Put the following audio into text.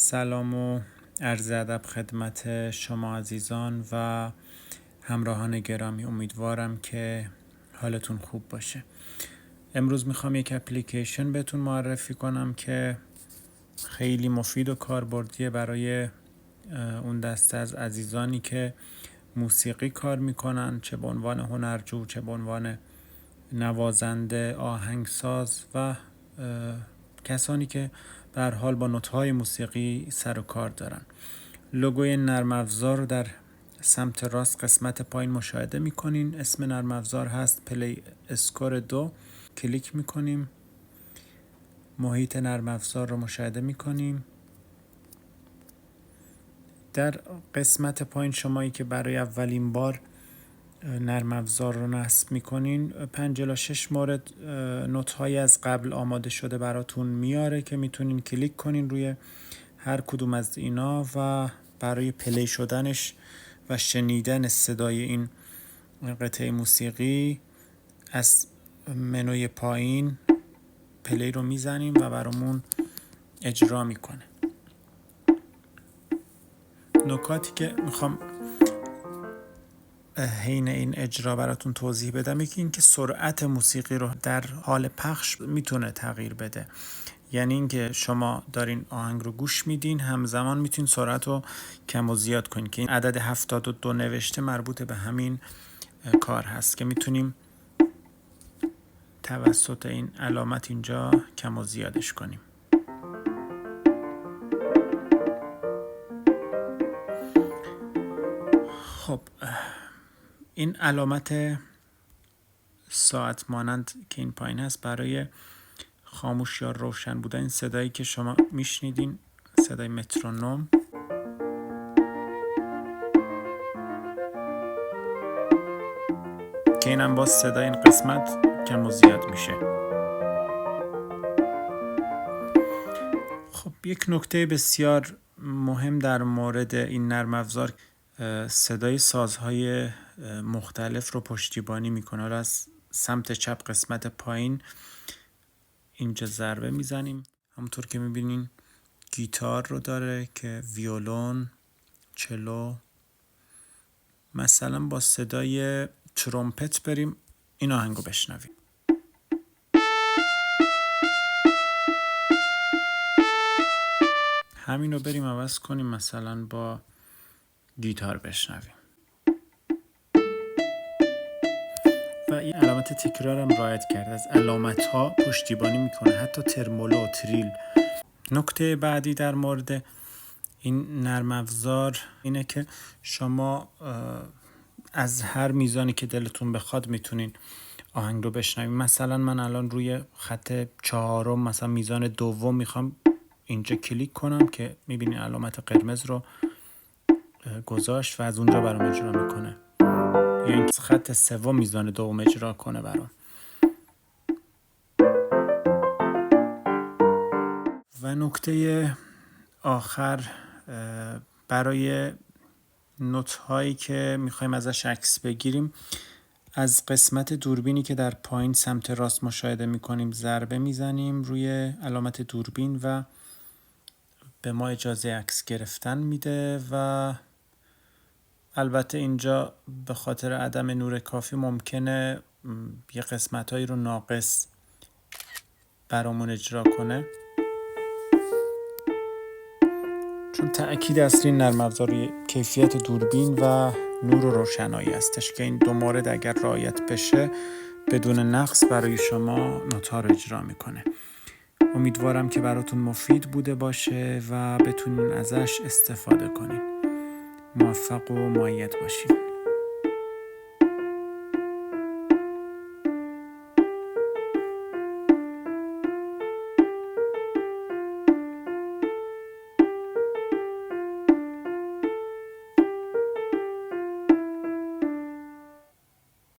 سلام و عرض ادب خدمت شما عزیزان و همراهان گرامی. امیدوارم که حالتون خوب باشه. امروز میخوام یک اپلیکیشن بهتون معرفی کنم که خیلی مفید و کاربردیه برای اون دسته از عزیزانی که موسیقی کار میکنن، چه به عنوان هنرجو، چه به عنوان نوازنده، آهنگساز و کسانی که به هر حال با نوت‌های موسیقی سر و کار دارن. لوگوی نرم افزار رو در سمت راست قسمت پایین مشاهده میکنین. اسم نرم افزار هست پلی اسکور 2. کلیک میکنیم، محیط نرم افزار رو مشاهده میکنیم. در قسمت پایین شمایی که برای اولین بار نرم افزار رو نصب میکنین 5 الی 6 مورد نوت‌های از قبل آماده شده براتون میاره که میتونین کلیک کنین روی هر کدوم از اینا و برای پلی شدنش و شنیدن صدای این قطعه موسیقی از منوی پایین پلی رو میزنیم و برامون اجرا میکنه. نکاتی که میخوام حین این اجرا براتون توضیح بدم، یکی این که سرعت موسیقی رو در حال پخش میتونه تغییر بده. یعنی اینکه شما دارین آهنگ رو گوش میدین، همزمان میتونین سرعت رو کم و زیاد کنین که این عدد 72 نوشته مربوط به همین کار هست که میتونیم توسط این علامت اینجا کم و زیادش کنیم. خب این علامت ساعت مانند که این پایین هست برای خاموش یا روشن بودن این صدایی که شما میشنیدین، صدای مترونوم. که اینم باز صدای این قسمت کم و زیاد میشه. خب یک نکته بسیار مهم در مورد این نرم افزار، صدای سازهای مختلف رو پشتیبانی میکنه. حالا از سمت چپ قسمت پایین اینجا ضربه میزنیم، همونطور که میبینین گیتار رو داره که ویولون، چلو. مثلا با صدای ترومپت بریم این آهنگو بشنویم. همین رو بریم عوض کنیم، مثلا با گیتار بشنویم. و این علامت تکرار هم رعایت کرده، از علامت ها پشتیبانی میکنه، حتی ترمولو و تریل. نکته بعدی در مورد این نرم افزار اینه که شما از هر میزانی که دلتون بخواد میتونین آهنگ رو بشنوید. مثلا من الان روی خط 4 مثلا میزان 2 میخوام اینجا کلیک کنم که میبینین علامت قرمز رو گذاشت و از اونجا برام اجرا میکنه، یا این خط 3 میزان 2 اجرا کنه برام. و نکته آخر، برای نوت هایی که میخوایم ازش عکس بگیریم، از قسمت دوربینی که در پایین سمت راست مشاهده میکنیم ضربه میزنیم روی علامت دوربین و به ما اجازه عکس گرفتن میده. و البته اینجا به خاطر عدم نور کافی ممکنه یه قسمت هایی رو ناقص برامون اجرا کنه، چون تأکید اصلی نرم افزار روی کیفیت دوربین و نور و روشنایی هستش که این 2 مورد اگر رعایت بشه بدون نقص برای شما نوت‌ها رو اجرا میکنه. امیدوارم که براتون مفید بوده باشه و بتونین ازش استفاده کنین. موفق و مؤید باشین.